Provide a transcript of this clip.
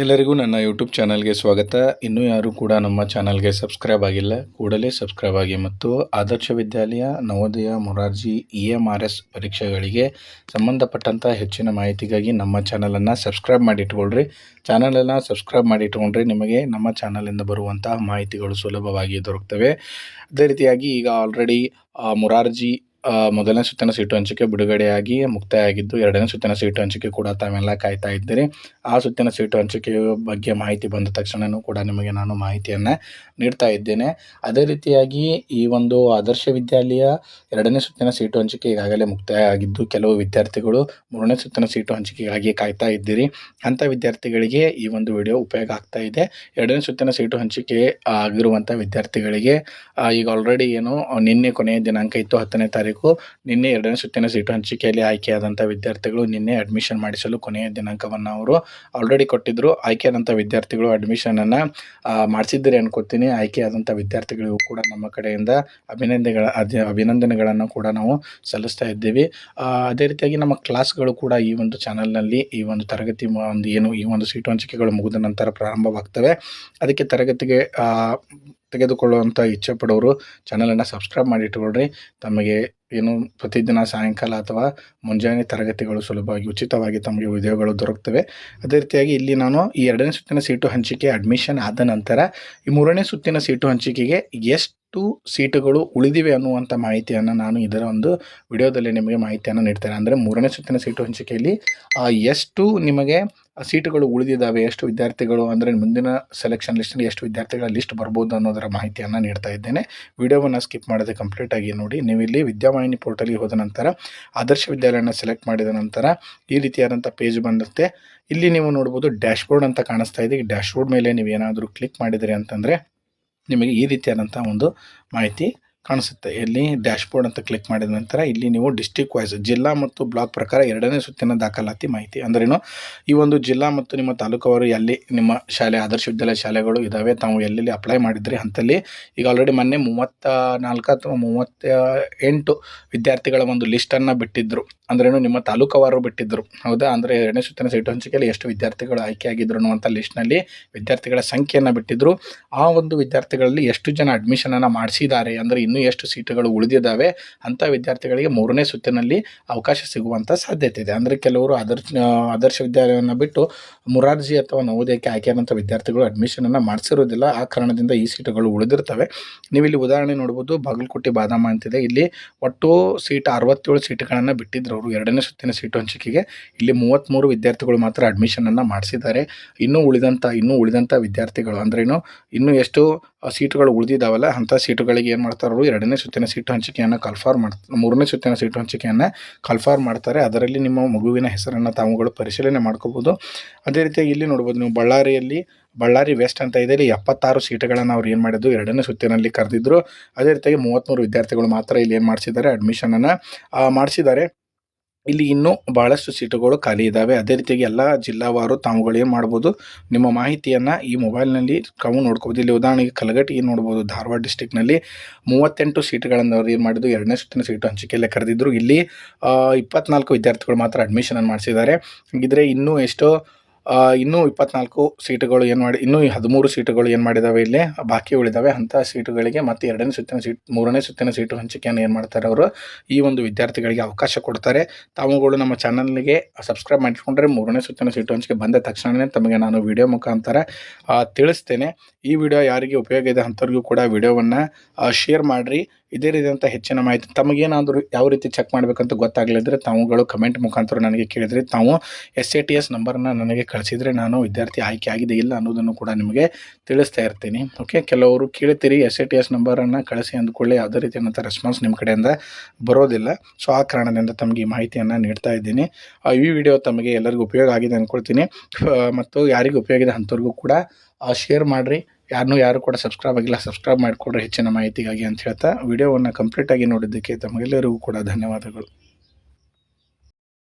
ಎಲ್ಲರಿಗೂ ನನ್ನ ಯೂಟ್ಯೂಬ್ ಚಾನಲ್ಗೆ ಸ್ವಾಗತ. ಇನ್ನೂ ಯಾರೂ ಕೂಡ ನಮ್ಮ ಚಾನಲ್ಗೆ ಸಬ್ಸ್ಕ್ರೈಬ್ ಆಗಿಲ್ಲ, ಕೂಡಲೇ ಸಬ್ಸ್ಕ್ರೈಬ್ ಆಗಿ ಮತ್ತು ಆದರ್ಶ ವಿದ್ಯಾಲಯ, ನವೋದಯ, ಮೊರಾರ್ಜಿ, EMRS ಪರೀಕ್ಷೆಗಳಿಗೆ ಸಂಬಂಧಪಟ್ಟಂಥ ಹೆಚ್ಚಿನ ಮಾಹಿತಿಗಾಗಿ ನಮ್ಮ ಚಾನಲನ್ನು ಸಬ್ಸ್ಕ್ರೈಬ್ ಮಾಡಿ ಇಟ್ಕೊಳ್ರಿ. ಚಾನಲನ್ನು ಸಬ್ಸ್ಕ್ರೈಬ್ ಮಾಡಿ ಇಟ್ಕೊಂಡ್ರೆ ನಿಮಗೆ ನಮ್ಮ ಚಾನಲಿಂದ ಬರುವಂತಹ ಮಾಹಿತಿಗಳು ಸುಲಭವಾಗಿ ದೊರಕ್ತವೆ. ಅದೇ ರೀತಿಯಾಗಿ ಈಗ ಆಲ್ರೆಡಿ ಮೊರಾರ್ಜಿ ಮೊದಲನೇ ಸುತ್ತಿನ ಸೀಟು ಹಂಚಿಕೆ ಬಿಡುಗಡೆಯಾಗಿ ಮುಕ್ತಾಯ ಆಗಿದ್ದು, ಎರಡನೇ ಸುತ್ತಿನ ಸೀಟು ಹಂಚಿಕೆ ಕೂಡ ತಾವೆಲ್ಲ ಕಾಯ್ತಾ ಇದ್ದೀರಿ. ಆ ಸುತ್ತಿನ ಸೀಟು ಹಂಚಿಕೆಯ ಬಗ್ಗೆ ಮಾಹಿತಿ ಬಂದ ತಕ್ಷಣವೂ ಕೂಡ ನಿಮಗೆ ನಾನು ಮಾಹಿತಿಯನ್ನು ನೀಡ್ತಾ ಇದ್ದೇನೆ. ಅದೇ ರೀತಿಯಾಗಿ ಈ ಒಂದು ಆದರ್ಶ ವಿದ್ಯಾಲಯ ಎರಡನೇ ಸುತ್ತಿನ ಸೀಟು ಹಂಚಿಕೆ ಈಗಾಗಲೇ ಮುಕ್ತಾಯ ಆಗಿದ್ದು, ಕೆಲವು ವಿದ್ಯಾರ್ಥಿಗಳು ಮೂರನೇ ಸುತ್ತಿನ ಸೀಟು ಹಂಚಿಕೆಗಾಗಿ ಕಾಯ್ತಾ ಇದ್ದೀರಿ. ಅಂಥ ವಿದ್ಯಾರ್ಥಿಗಳಿಗೆ ಈ ಒಂದು ವಿಡಿಯೋ ಉಪಯೋಗ ಆಗ್ತಾ ಇದೆ. ಎರಡನೇ ಸುತ್ತಿನ ಸೀಟು ಹಂಚಿಕೆ ಆಗಿರುವಂಥ ವಿದ್ಯಾರ್ಥಿಗಳಿಗೆ ಈಗ ಆಲ್ರೆಡಿ ನಿನ್ನೆ ಕೊನೆಯ ದಿನಾಂಕ ಇತ್ತು, 10ನೇ ತಾರೀಕು. ನಿನ್ನೆ ಎರಡನೇ ಸುತ್ತಿನ ಸೀಟು ಹಂಚಿಕೆಯಲ್ಲಿ ಆಯ್ಕೆಯಾದಂಥ ವಿದ್ಯಾರ್ಥಿಗಳು ನಿನ್ನೆ ಅಡ್ಮಿಷನ್ ಮಾಡಿಸಲು ಕೊನೆಯ ದಿನಾಂಕವನ್ನು ಅವರು ಆಲ್ರೆಡಿ ಕೊಟ್ಟಿದ್ದರು. ಆಯ್ಕೆಯಾದಂಥ ವಿದ್ಯಾರ್ಥಿಗಳು ಅಡ್ಮಿಷನನ್ನು ಮಾಡಿಸಿದ್ದೀರಿ ಅನ್ಕೋತೀನಿ. ಆಯ್ಕೆಯಾದಂಥ ವಿದ್ಯಾರ್ಥಿಗಳಿಗೂ ಕೂಡ ನಮ್ಮ ಕಡೆಯಿಂದ ಅಭಿನಂದನೆಗಳನ್ನು ಕೂಡ ನಾವು ಸಲ್ಲಿಸ್ತಾ ಇದ್ದೀವಿ. ಅದೇ ರೀತಿಯಾಗಿ ನಮ್ಮ ಕ್ಲಾಸ್ಗಳು ಕೂಡ ಈ ಒಂದು ಚಾನಲ್ನಲ್ಲಿ ಈ ಒಂದು ತರಗತಿ ಈ ಒಂದು ಸೀಟು ಹಂಚಿಕೆಗಳು ಮುಗಿದ ನಂತರ ಪ್ರಾರಂಭವಾಗ್ತವೆ. ಅದಕ್ಕೆ ತರಗತಿಗೆ ತೆಗೆದುಕೊಳ್ಳುವಂಥ ಇಚ್ಛೆ ಪಡೋರು ಚಾನಲನ್ನು ಸಬ್ಸ್ಕ್ರೈಬ್ ಮಾಡಿ ಇಟ್ಕೊಳ್ರಿ. ತಮಗೆ ಪ್ರತಿದಿನ ಸಾಯಂಕಾಲ ಅಥವಾ ಮುಂಜಾನೆ ತರಗತಿಗಳು ಸುಲಭವಾಗಿ ಉಚಿತವಾಗಿ ತಮಗೆ ವಿಡಿಯೋಗಳು ದೊರಕ್ತವೆ. ಅದೇ ರೀತಿಯಾಗಿ ಇಲ್ಲಿ ನಾನು ಈ ಎರಡನೇ ಸುತ್ತಿನ ಸೀಟು ಹಂಚಿಕೆ ಅಡ್ಮಿಷನ್ ಆದ ನಂತರ ಈ ಮೂರನೇ ಸುತ್ತಿನ ಸೀಟು ಹಂಚಿಕೆಗೆ ಎಷ್ಟು ಸೀಟುಗಳು ಉಳಿದಿವೆ ಅನ್ನುವಂಥ ಮಾಹಿತಿಯನ್ನು ನಾನು ಇದರ ಒಂದು ವಿಡಿಯೋದಲ್ಲಿ ನಿಮಗೆ ಮಾಹಿತಿಯನ್ನು ನೀಡ್ತೇನೆ. ಅಂದರೆ ಮೂರನೇ ಸುತ್ತಿನ ಸೀಟು ಹಂಚಿಕೆಯಲ್ಲಿ ಎಷ್ಟು ನಿಮಗೆ ಸೀಟುಗಳು ಉಳಿದಿದ್ದಾವೆ, ಎಷ್ಟು ವಿದ್ಯಾರ್ಥಿಗಳು ಅಂದರೆ ಮುಂದಿನ ಸೆಲೆಕ್ಷನ್ ಲಿಸ್ಟಲ್ಲಿ ಎಷ್ಟು ವಿದ್ಯಾರ್ಥಿಗಳ ಲಿಸ್ಟ್ ಬರ್ಬೋದು ಅನ್ನೋದರ ಮಾಹಿತಿಯನ್ನು ನೀಡ್ತಾ ಇದ್ದೇನೆ. ವಿಡಿಯೋವನ್ನು ಸ್ಕಿಪ್ ಮಾಡದೆ ಕಂಪ್ಲೀಟಾಗಿ ನೋಡಿ. ನೀವು ಇಲ್ಲಿ ವಿದ್ಯಾವಾಹಿನಿ ಪೋರ್ಟಲ್ಗೆ ಹೋದ ನಂತರ ಆದರ್ಶ ವಿದ್ಯಾಲಯನ ಸೆಲೆಕ್ಟ್ ಮಾಡಿದ ನಂತರ ಈ ರೀತಿಯಾದಂಥ ಪೇಜ್ ಬಂದುತ್ತೆ. ಇಲ್ಲಿ ನೀವು ನೋಡ್ಬೋದು ಡ್ಯಾಶ್ಬೋರ್ಡ್ ಅಂತ ಕಾಣಿಸ್ತಾ ಇದೆ. ಈ ಡ್ಯಾಶ್ಬೋರ್ಡ್ ಮೇಲೆ ನೀವು ಏನಾದರೂ ಕ್ಲಿಕ್ ಮಾಡಿದಿರಿ ಅಂತಂದರೆ ನಿಮಗೆ ಈ ರೀತಿಯಾದಂಥ ಒಂದು ಮಾಹಿತಿ ಕಾಣಿಸುತ್ತೆ. ಇಲ್ಲಿ ಡ್ಯಾಶ್ಬೋರ್ಡ್ ಅಂತ ಕ್ಲಿಕ್ ಮಾಡಿದ ನಂತರ ಇಲ್ಲಿ ನೀವು ಡಿಸ್ಟ್ರಿಕ್ಟ್ ವೈಸ್ ಜಿಲ್ಲಾ ಮತ್ತು ಬ್ಲಾಕ್ ಪ್ರಕಾರ ಎರಡನೇ ಸುತ್ತಿನ ದಾಖಲಾತಿ ಮಾಹಿತಿ ಅಂದ್ರೇನು, ಈ ಒಂದು ಜಿಲ್ಲಾ ಮತ್ತು ನಿಮ್ಮ ತಾಲೂಕವರು ಎಲ್ಲಿ ನಿಮ್ಮ ಶಾಲೆ ಆದರ್ಶ ವಿದ್ಯಾಲಯ ಶಾಲೆಗಳು ಇದ್ದಾವೆ, ತಾವು ಎಲ್ಲೆಲ್ಲಿ ಅಪ್ಲೈ ಮಾಡಿದ್ರಿ ಅಂತಲ್ಲಿ ಈಗ ಆಲ್ರೆಡಿ ಮೊನ್ನೆ 34 ಅಥವಾ 38 ವಿದ್ಯಾರ್ಥಿಗಳ ಒಂದು ಲಿಸ್ಟನ್ನು ಬಿಟ್ಟಿದ್ದರು. ಅಂದ್ರೇನು, ನಿಮ್ಮ ತಾಲೂಕವರು ಬಿಟ್ಟಿದ್ದರು, ಹೌದಾ? ಅಂದರೆ ಎರಡನೇ ಸುತ್ತಿನ ಸೀಟು ಹಂಚಿಕೆಯಲ್ಲಿ ಎಷ್ಟು ವಿದ್ಯಾರ್ಥಿಗಳು ಆಯ್ಕೆಯಾಗಿದ್ರು ಅನ್ನುವಂಥ ಲಿಸ್ಟ್ನಲ್ಲಿ ವಿದ್ಯಾರ್ಥಿಗಳ ಸಂಖ್ಯೆಯನ್ನು ಬಿಟ್ಟಿದ್ದರು. ಆ ಒಂದು ವಿದ್ಯಾರ್ಥಿಗಳಲ್ಲಿ ಎಷ್ಟು ಜನ ಅಡ್ಮಿಷನನ್ನು ಮಾಡಿಸಿದ್ದಾರೆ, ಅಂದರೆ ಇನ್ನೂ ಎಷ್ಟು ಸೀಟುಗಳು ಉಳಿದಿದ್ದಾವೆ ಅಂಥ ವಿದ್ಯಾರ್ಥಿಗಳಿಗೆ ಮೂರನೇ ಸುತ್ತಿನಲ್ಲಿ ಅವಕಾಶ ಸಿಗುವಂಥ ಸಾಧ್ಯತೆ ಇದೆ. ಅಂದರೆ ಕೆಲವರು ಆದರ್ಶ ವಿದ್ಯಾಲಯವನ್ನು ಬಿಟ್ಟು ಮೊರಾರ್ಜಿ ಅಥವಾ ನವೋದಯಕ್ಕೆ ಆಯ್ಕೆಯಾದಂಥ ವಿದ್ಯಾರ್ಥಿಗಳು ಅಡ್ಮಿಷನನ್ನು ಮಾಡಿಸಿರೋದಿಲ್ಲ. ಆ ಕಾರಣದಿಂದ ಈ ಸೀಟುಗಳು ಉಳಿದಿರ್ತವೆ. ನೀವಿಲ್ಲಿ ಉದಾಹರಣೆ ನೋಡ್ಬೋದು, ಬಾಗಲಕೋಟೆ ಬಾದಾಮ ಅಂತಿದೆ. ಇಲ್ಲಿ ಒಟ್ಟು ಸೀಟ್ 67 ಸೀಟುಗಳನ್ನು ಬಿಟ್ಟಿದ್ರು ಅವರು ಎರಡನೇ ಸುತ್ತಿನ ಸೀಟು ಹಂಚಿಕೆಗೆ. ಇಲ್ಲಿ 33 ವಿದ್ಯಾರ್ಥಿಗಳು ಮಾತ್ರ ಅಡ್ಮಿಷನನ್ನು ಮಾಡಿಸಿದ್ದಾರೆ. ಇನ್ನೂ ಉಳಿದಂಥ ವಿದ್ಯಾರ್ಥಿಗಳು ಅಂದ್ರೇನು, ಇನ್ನೂ ಎಷ್ಟು ಸೀಟುಗಳು ಉಳಿದಿದ್ದಾವಲ್ಲ ಅಂಥ ಸೀಟುಗಳಿಗೆ ಏನು ಮಾಡ್ತಾರೆ, ಎರಡನೇ ಸುತ್ತಿನ ಸೀಟು ಹಂಚಿಕೆಯನ್ನು ಮೂರನೇ ಸುತ್ತಿನ ಸೀಟು ಹಂಚಿಕೆಯನ್ನು ಕನ್ಫರ್ಮ್ ಮಾಡ್ತಾರೆ. ಅದರಲ್ಲಿ ನಿಮ್ಮ ಮಗುವಿನ ಹೆಸರನ್ನು ತಾವುಗಳು ಪರಿಶೀಲನೆ ಮಾಡ್ಕೋಬೋದು. ಅದೇ ರೀತಿಯಾಗಿ ಇಲ್ಲಿ ನೋಡ್ಬೋದು ನೀವು ಬಳ್ಳಾರಿ ವೆಸ್ಟ್ ಅಂತ ಇದೆ. ಇಲ್ಲಿ 76 ಸೀಟುಗಳನ್ನು ಅವ್ರು ಏನು ಮಾಡಿದ್ದು ಎರಡನೇ ಸುತ್ತಿನಲ್ಲಿ ಕರೆದಿದ್ದರು. ಅದೇ ರೀತಿಯಾಗಿ 33 ವಿದ್ಯಾರ್ಥಿಗಳು ಮಾತ್ರ ಇಲ್ಲಿ ಏನು ಮಾಡಿಸಿದ್ದಾರೆ, ಅಡ್ಮಿಷನನ್ನು ಮಾಡಿಸಿದ್ದಾರೆ. ಇಲ್ಲಿ ಇನ್ನೂ ಭಾಳಷ್ಟು ಸೀಟುಗಳು ಖಾಲಿ ಇದ್ದಾವೆ. ಅದೇ ರೀತಿಯಾಗಿ ಎಲ್ಲ ಜಿಲ್ಲಾವಾರು ತಾವುಗಳು ಏನು ಮಾಡ್ಬೋದು, ನಿಮ್ಮ ಮಾಹಿತಿಯನ್ನು ಈ ಮೊಬೈಲ್ನಲ್ಲಿ ತಾವು ನೋಡ್ಕೋಬೋದು. ಇಲ್ಲಿ ಉದಾಹರಣೆಗೆ ಕಲಘಟಗಿ ನೋಡ್ಬೋದು, ಧಾರವಾಡ ಡಿಸ್ಟಿಕ್ನಲ್ಲಿ 38 ಸೀಟುಗಳನ್ನು ಅವ್ರು ಏನು ಮಾಡಿದ್ದು ಎರಡನೇ ಸುತ್ತಿನ ಸೀಟು ಹಂಚಿಕೆಯಲ್ಲೇ ಕರೆದಿದ್ದರು. ಇಲ್ಲಿ 24 ವಿದ್ಯಾರ್ಥಿಗಳು ಮಾತ್ರ ಅಡ್ಮಿಷನನ್ನು ಮಾಡಿಸಿದ್ದಾರೆ. ಹಾಗಿದ್ರೆ ಇನ್ನೂ 24 ಸೀಟುಗಳು ಇನ್ನೂ 13 ಸೀಟುಗಳು ಏನು ಮಾಡಿದ್ದಾವೆ, ಇಲ್ಲಿ ಬಾಕಿ ಉಳಿದಾವೆ. ಅಂಥ ಸೀಟುಗಳಿಗೆ ಮತ್ತು ಮೂರನೇ ಸುತ್ತಿನ ಸೀಟು ಹಂಚಿಕೆಯನ್ನು ಏನು ಮಾಡ್ತಾರೆ ಅವರು, ಈ ಒಂದು ವಿದ್ಯಾರ್ಥಿಗಳಿಗೆ ಅವಕಾಶ ಕೊಡ್ತಾರೆ. ತಾವುಗಳು ನಮ್ಮ ಚಾನಲ್ಗೆ ಸಬ್ಸ್ಕ್ರೈಬ್ ಮಾಡಿಕೊಂಡ್ರೆ ಮೂರನೇ ಸುತ್ತಿನ ಸೀಟು ಹಂಚಿಕೆ ಬಂದ ತಕ್ಷಣವೇ ತಮಗೆ ನಾನು ವಿಡಿಯೋ ಮುಖಾಂತರ ತಿಳಿಸ್ತೇನೆ. ಈ ವಿಡಿಯೋ ಯಾರಿಗೆ ಉಪಯೋಗ ಇದೆ ಅಂಥವ್ರಿಗೂ ಕೂಡ ವಿಡಿಯೋವನ್ನು ಶೇರ್ ಮಾಡಿರಿ. ಇದೇ ರೀತಿಯಂಥ ಹೆಚ್ಚಿನ ಮಾಹಿತಿ ತಮಗೇನಾದರೂ ಯಾವ ರೀತಿ ಚೆಕ್ ಮಾಡಬೇಕಂತ ಗೊತ್ತಾಗಲಿದ್ದರೆ ತಾವುಗಳು ಕಮೆಂಟ್ ಮುಖಾಂತರ ನನಗೆ ಕೇಳಿದರೆ, ತಾವು SATS ನಂಬರನ್ನು ನನಗೆ ಕಳಿಸಿದರೆ ನಾನು ವಿದ್ಯಾರ್ಥಿ ಆಯ್ಕೆ ಆಗಿದೆ ಇಲ್ಲ ಅನ್ನೋದನ್ನು ಕೂಡ ನಿಮಗೆ ತಿಳಿಸ್ತಾ ಇರ್ತೀನಿ. ಓಕೆ, ಕೆಲವರು ಕೇಳ್ತೀರಿ SATS ನಂಬರನ್ನು ಕಳಿಸಿ ಅಂದ್ಕೊಳ್ಳಿ, ಯಾವುದೇ ರೀತಿಯಾದಂಥ ರೆಸ್ಪಾನ್ಸ್ ನಿಮ್ಮ ಕಡೆಯಿಂದ ಬರೋದಿಲ್ಲ. ಸೊ ಆ ಕಾರಣದಿಂದ ತಮಗೆ ಈ ಮಾಹಿತಿಯನ್ನು ನೀಡ್ತಾ ಇದ್ದೀನಿ. ಈ ವಿಡಿಯೋ ತಮಗೆ ಎಲ್ಲರಿಗೂ ಉಪಯೋಗ ಆಗಿದೆ ಅಂದ್ಕೊಳ್ತೀನಿ. ಮತ್ತು ಯಾರಿಗೂ ಉಪಯೋಗ ಇದೆ ಅಂಥವ್ರಿಗೂ ಕೂಡ ಶೇರ್ ಮಾಡಿರಿ. ಯಾರು ಕೂಡ ಸಬ್ಸ್ಕ್ರೈಬ್ ಆಗಿಲ್ಲ, ಸಬ್ಸ್ಕ್ರೈಬ್ ಮಾಡಿಕೊಡ್ರಿ ಹೆಚ್ಚಿನ ಮಾಹಿತಿಗಾಗಿ ಅಂತ ಹೇಳ್ತಾ ವಿಡಿಯೋವನ್ನು ಕಂಪ್ಲೀಟಾಗಿ ನೋಡಿದ್ದಕ್ಕೆ ತಮಗೆಲ್ಲರಿಗೂ ಕೂಡ ಧನ್ಯವಾದಗಳು.